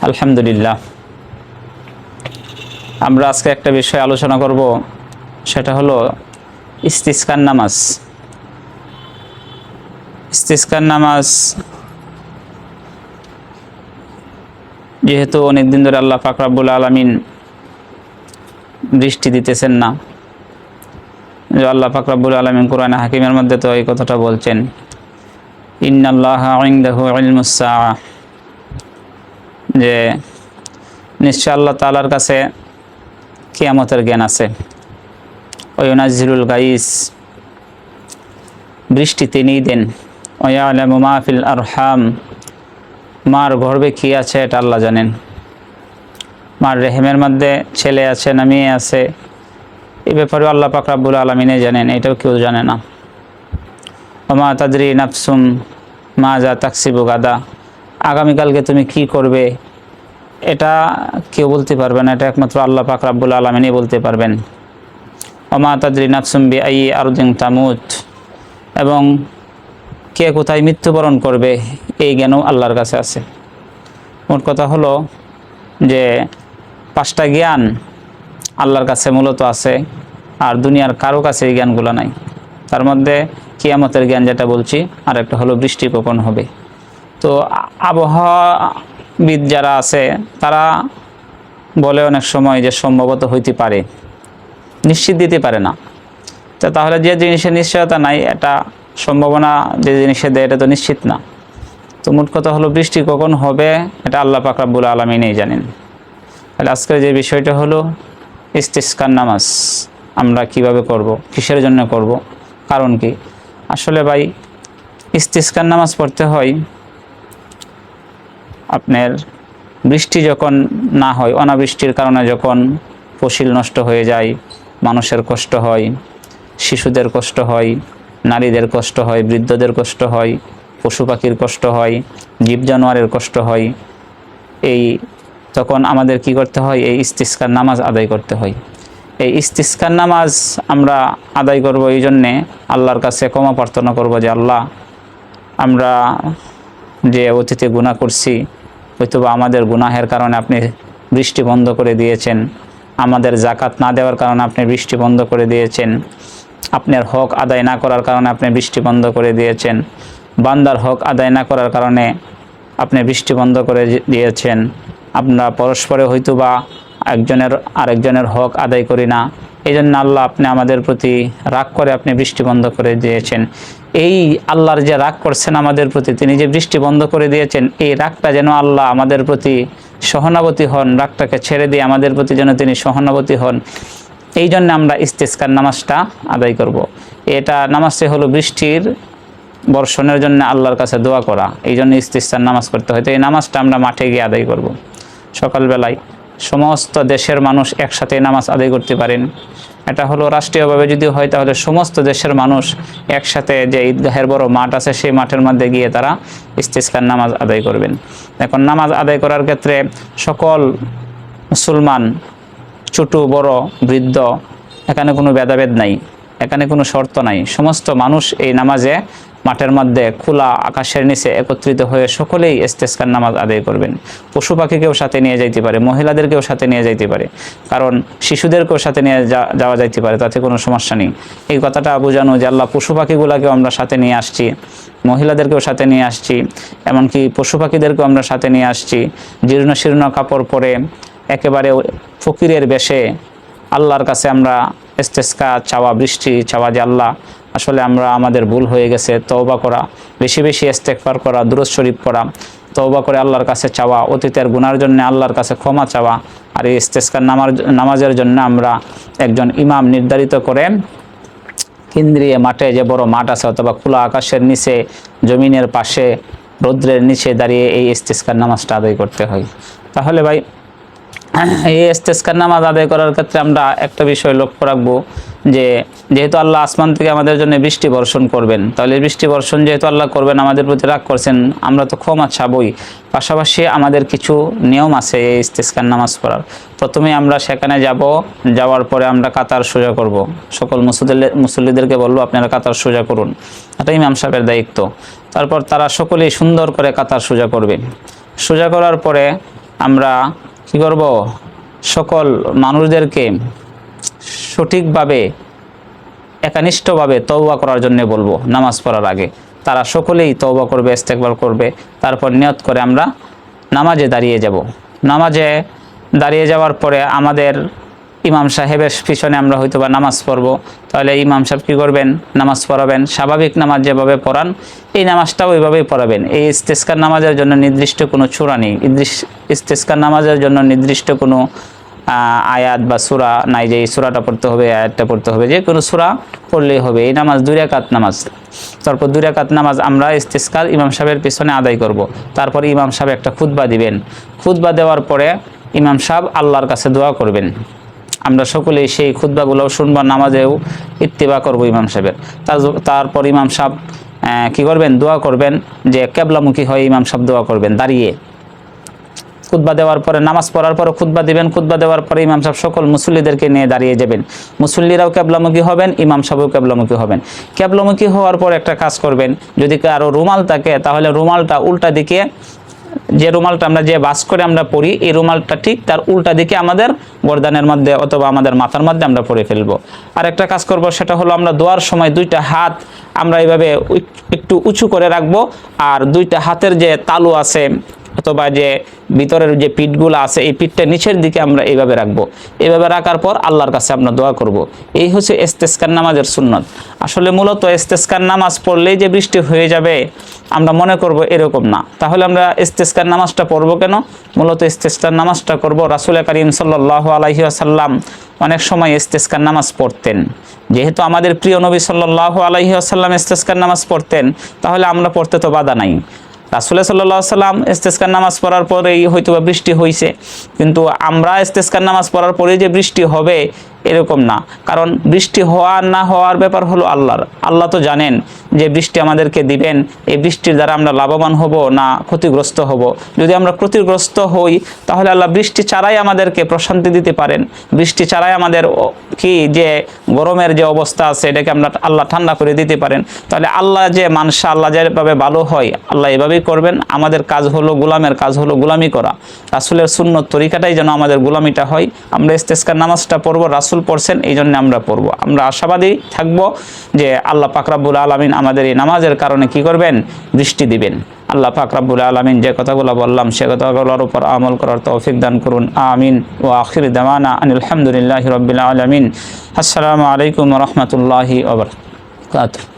আলহামদুলিল্লাহ। আমরা আজকে একটা বিষয় আলোচনা করব, সেটা হলো ইস্তিসকার নামাজ। ইস্তিসকার নামাজ যেহেতু অনেকদিন ধরে আল্লাহ পাক রব্বুল আলামিন বৃষ্টি দিতেছেন না, যে আল্লাহ পাক রব্বুল আলামিন কোরআনে হাকিমের মধ্যে তো এই কথাটা বলছেন, ইন্নাল্লাহা ইনদাহু ইলমুস সাআ, যে নিশ্চয় আল্লাহ তাআলার কাছে কিয়ামতের জ্ঞান আছে। ওয়ায়ুনাজ্জিলুল গাইস, বৃষ্টি তিনিই দেন। ওয়ায়ালামু মা ফিল আরহাম, মার গর্ভে কী আছে এটা আল্লাহ জানেন। মার রেহেমের মধ্যে ছেলে আছে না মেয়ে আছে, এই ব্যাপারেও আল্লাহ পাক রব্বুল আলামিনে জানেন, এটাও কেউ জানে না। ওমা তাদরি নাফসুম মাজা তাকসিবু গাদা, আগামীকালকে তুমি কি করবে এটা কেউ বলতে পারবে না, এটা একমাত্র আল্লাহ পাক রব্বুল আলামিনই বলতে পারবেন। ওমা তাদরি নাফসুম বিআইয়ি আরদিন তামুত, এবং কে কোথায় মৃত্যুবরণ করবে এই জ্ঞানও আল্লাহর কাছে আছে। মোট কথা হলো যে 5টা জ্ঞান আল্লাহর কাছে মূলত আছে, আর দুনিয়ার কারো কাছে এই জ্ঞানগুলো নাই। তার মধ্যে কিয়ামতের জ্ঞান যেটা বলছি, আর একটা হলো বৃষ্টি কখন হবে। তো আবহাওয়াবিদ যারা আছে তারা বলে অনেক সময় যে সম্ভবত হইতে পারে, নিশ্চিত দিতে পারে না। তো তাহলে যে জিনিসের নিশ্চয়তা নাই, এটা সম্ভাবনা যে জিনিসে দেয় এটা তো নিশ্চিত না। তো মোট কথা হলো বৃষ্টি কখন হবে এটা আল্লাহ পাক রব্বুল আলামিনই জানেন। তাহলে আজকের যে বিষয়টা হলো ইস্তিসকার নামাজ আমরা কিভাবে করব, কিসের জন্য করব, কারণ কি। আসলে ভাই, ইস্তিসকার নামাজ পড়তে হয় আপনার বৃষ্টি যখন না হয়, অনাবৃষ্টির কারণে যখন ফসল নষ্ট হয়ে যায়, মানুষের কষ্ট হয়, শিশুদের কষ্ট হয়, নারীদের কষ্ট হয়, বৃদ্ধদের কষ্ট হয়, পশু পাখির কষ্ট হয়, জীব জানোয়ারের কষ্ট হয়, তখন আমাদের কি করতে হয়, এই ইস্তিসকার নামাজ আদায় করতে হয়। এই ইস্তিসকার নামাজ আমরা আদায় করব এই জন্যে আল্লাহর কাছে ক্ষমা প্রার্থনা করব যে আল্লাহ, আমরা যে অতীতে গুনাহ করছি, হয়তোবা আমাদের গুনাহের কারণে আপনি বৃষ্টি বন্ধ করে দিয়েছেন, আমাদের জাকাত না দেওয়ার কারণে আপনি বৃষ্টি বন্ধ করে দিয়েছেন, আপনার হক আদায় না করার কারণে আপনি বৃষ্টি বন্ধ করে দিয়েছেন, বান্দার হক আদায় না করার কারণে আপনি বৃষ্টি বন্ধ করে দিয়েছেন, আমরা পরস্পরে হয়তোবা একজনের আরেকজনের হক আদায় করি না, এই জন্য আল্লাহ আপনি আমাদের প্রতি রাগ করে আপনি বৃষ্টি বন্ধ করে দিয়েছেন। এই আল্লাহর যে রাগ করছেন আমাদের প্রতি, তিনি যে বৃষ্টি বন্ধ করে দিয়েছেন, এই রাগটা যেন আল্লাহ আমাদের প্রতি সহানুভূতি হন, রাগটাকে ছেড়ে দিয়ে আমাদের প্রতি যেন তিনি সহানুভূতি হন, এই জন্য আমরা ইস্তিসকার নামাজটা আদায় করব। এটা নামাজটি হলো বৃষ্টির বর্ষণের জন্য আল্লাহর কাছে দোয়া করা, এই জন্য ইস্তিসকার নামাজ করতে হয়। তো এই নামাজটা আমরা মাঠে গিয়ে আদায় করব। সকালবেলায় সমস্ত দেশের মানুষ একসাথে নামাজ আদায় করতে পারেন। এটা হলো রাষ্ট্রীয়ভাবে যদি হয় তাহলে সমস্ত দেশের মানুষ একসাথে, যে ঈদগাহের বড় মাঠ আছে সেই মাঠের মধ্যে গিয়ে তারা ইস্তিসকার নামাজ আদায় করবেন। এখন নামাজ আদায় করার ক্ষেত্রে সকল মুসলমান, ছোট বড় বৃদ্ধ, এখানে কোনো ভেদাভেদ নাই, এখানে কোনো শর্ত নাই। সমস্ত মানুষ এই নামাজে মাঠের মধ্যে খোলা আকাশের নিচে একত্রিত হয়ে সকলেই ইস্তিসকার নামাজ আদায় করবেন। পশু পাখিকেও সাথে নিয়ে যাইতে পারে, মহিলাদেরকেও সাথে নিয়ে যাইতে পারে, কারণ শিশুদেরকেও সাথে নিয়ে যাওয়া যাইতে পারে, তাতে কোনো সমস্যা নেই। এই কথাটা বোঝানো যে আল্লাহ পশু পাখিগুলোকেও আমরা সাথে নিয়ে আসছি, মহিলাদেরকেও সাথে নিয়ে আসছি, এমনকি পশু পাখিদেরকেও আমরা সাথে নিয়ে আসছি। জীর্ণ শীর্ণ কাপড় পরে একেবারে ফকিরের বেশে আল্লাহর কাছে আমরা ইস্তিসকা চাওয়া, বৃষ্টি চাওয়া, যে আল্লাহ আসলে আমরা আমাদের ভুল হয়ে গেছে, তওবা করা, বেশি বেশি ইস্তেগফার করা, দুরূদ শরীফ পড়া, তওবা করে আল্লাহর কাছে চাওয়া, অতীতের গুনার জন্য আল্লাহর কাছে ক্ষমা চাওয়া। আর এই ইস্তিসকার নামাজের জন্য আমরা একজন ইমাম নির্ধারিত করে কেন্দ্রীয় মাঠে, যে বড় মাঠ আছে অথবা খোলা আকাশের নিচে জমিনের পাশে রৌদ্রের নিচে দাঁড়িয়ে এই ইস্তিসকার নামাজটা আদায় করতে হয়। তাহলে ভাই, এই ইস্তিসকার নামাজ আদায় করার ক্ষেত্রে আমরা একটা বিষয় লক্ষ্য রাখবো, যে যেহেতু আল্লাহ আসমান থেকে আমাদের জন্য বৃষ্টি বর্ষণ করবেন, তাহলে বৃষ্টি বর্ষণ যেহেতু আল্লাহ করবেন, আমাদের প্রতি রাগ করছেন, আমরা তো ক্ষমা চাবই। পাশাপাশি আমাদের কিছু নিয়ম আছে এই ইস্তিসকার নামাজ পড়ার। প্রথমে আমরা সেখানে যাওয়ার পরে আমরা কাতার সোজা করব। সকল মুসল্লিদেরকে বলবো আপনারা কাতার সোজা করুন, এটা ইমাম সাহেবের দায়িত্ব। তারপর তারা সকলেই সুন্দর করে কাতার সোজা করবে। সোজা করার পরে আমরা কি করব, সকল মানুষদেরকে সঠিকভাবে একনিষ্ঠভাবে তওবা করার জন্য বলবো নামাজ পড়ার আগে। তারা সকলেই তওবা করবে, ইস্তেগফার করবে, তারপর নিয়ত করে আমরা নামাজে দাঁড়িয়ে যাব। নামাজে দাঁড়িয়ে যাওয়ার পরে আমাদের ইমাম সাহেবের পিছনে আমরা হয়তো বা নামাজ পড়ব। তাহলে ইমাম সাহেব কী করবেন, নামাজ পড়াবেন, স্বাভাবিক নামাজ যেভাবে পড়ান এই নামাজটাও ওইভাবেই পড়াবেন। এই ইস্তেসকার নামাজের জন্য নির্দিষ্ট কোনো সূরা নেই, ইস্তেসকার নামাজের জন্য নির্দিষ্ট কোনো আয়াত বা সূরা নাই যে এই সূরাটা পড়তে হবে, আয়াতটা পড়তে হবে, যে কোনো সূরা পড়লেই হবে। এই নামাজ 2 রাকাত নামাজ। তারপর 2 রাকাত নামাজ আমরা ইস্তেসকার ইমাম সাহেবের পিছনে আদায় করব। তারপর ইমাম সাহেব একটা খুতবা দিবেন। খুতবা দেওয়ার পরে ইমাম সাহেব আল্লাহর কাছে দোয়া করবেন। আমরা সকলেই সেই খুতবাগুলোও শুনবো, নামাজেও ইত্তিবা করব ইমাম সাহেবের। তারপর ইমাম সাহেব কী করবেন, দোয়া করবেন, যে কেবলামুখী হয়ে ইমাম সাহেব দোয়া করবেন দাঁড়িয়ে। খুতবা দেওয়ার পরে নামাজ পড়ার পরে খুতবা দিবেন। খুতবা দেওয়ার পরে ইমাম সাহেব সকল মুসল্লিদেরকে নিয়ে দাঁড়িয়ে যাবেন। মুসল্লিরাও কেবলামুখী হবেন, ইমাম সাহেবও কেবলামুখী হবেন। কেবলামুখী হওয়ার পর একটা কাজ করবেন, যদি কারো রুমাল থাকে তাহলে রুমালটা উল্টা দিকে, যে রুমালটা আমরা যে বাস করে আমরা পড়ি এই রুমালটা ঠিক তার উল্টা দিকে আমাদের গর্দানের মধ্যে অথবা আমাদের মাথার মধ্যে আমরা পরে ফেলবো। আর একটা কাজ করব, সেটা হলো আমরা দোয়ার সময় 2টা হাত আমরা এইভাবে একটু উঁচু করে রাখবো, আর 2টা হাতের যে তালু আছে অথবা যে ভিতরের যে পিঠগুলো আছে এই পিঠটা নিচের দিকে আমরা এইভাবে রাখবো। এইভাবে রাখার পর আল্লাহর কাছে আমরা দোয়া করব। এই হচ্ছে ইস্তেসকার নামাজের সুন্নত। আসলে মূলত ইস্তেসকার নামাজ পড়লেই যে বৃষ্টি হয়ে যাবে আমরা মনে করব এরকম না। তাহলে আমরা ইস্তেসকার নামাজটা পড়ব কেন? মূলত ইস্তেসকার নামাজটা করব, রাসূল করিম সাল্লাল্লাহু আলাইহি ওয়াসাল্লাম অনেক সময় ইস্তেসকার নামাজ পড়তেন। যেহেতু আমাদের প্রিয় নবী সাল্লাল্লাহু আলাইহি ওয়াসাল্লাম ইস্তেসকার নামাজ পড়তেন, তাহলে আমরা পড়তে তো বাধা নাই। রাসূল সাল্লাল্লাহু আলাইহি ওয়াসাল্লাম ইস্তেসকার নামাজ পড়ার পরেই হয়তো বা বৃষ্টি হয়েছে, কিন্তু আমরা ইস্তেসকার নামাজ পড়ার পরেই যে বৃষ্টি হবে এরকম না। কারণ বৃষ্টি হওয়া না হওয়ার ব্যাপার হলো আল্লাহর। আল্লাহ তো জানেন যে বৃষ্টি আমাদেরকে দিবেন, এই বৃষ্টির দ্বারা আমরা লাভবান হব না ক্ষতিগ্রস্ত হব। যদি আমরা ক্ষতিগ্রস্ত হই তাহলে আল্লাহ বৃষ্টি ছাড়াই আমাদেরকে প্রশান্তি দিতে পারেন। বৃষ্টি ছাড়াই আমাদের কি যে গরমের যে অবস্থা আছে এটাকে আমরা আল্লাহ ঠান্ডা করে দিতে পারেন। তাহলে আল্লাহ যে মানসা আল্লাহ যেভাবে ভালো হয় আল্লাহ এভাবেই করবেন। আমাদের কাজ হলো, গোলামের কাজ হলো গোলামি করা। রাসূলের সুন্নত তরিকাটাই যেন আমাদের গোলামিটা হয়। আমরা ইস্তেসকার নামাজটা পড়বো, রাসূল পড়ছেন এই জন্য আমরা পড়বো। আমরা আশাবাদী থাকবো যে আল্লাহ পাক রব্বুল আলামিন আমাদের এই নামাজের কারণে কি করবেন, বৃষ্টি দিবেন। আল্লাহ পাক রব্বুল আলামিন যে কথাগুলো বললাম সে কথাগুলোর উপর আমল করার তৌফিক দান করুন। আমিন। ওয়া আখির দাওয়ানা আনিল হামদুলিল্লাহি রাব্বিল আলামিন। আসসালামু আলাইকুম ওয়া রাহমাতুল্লাহি ওয়া বারাকাতুহু।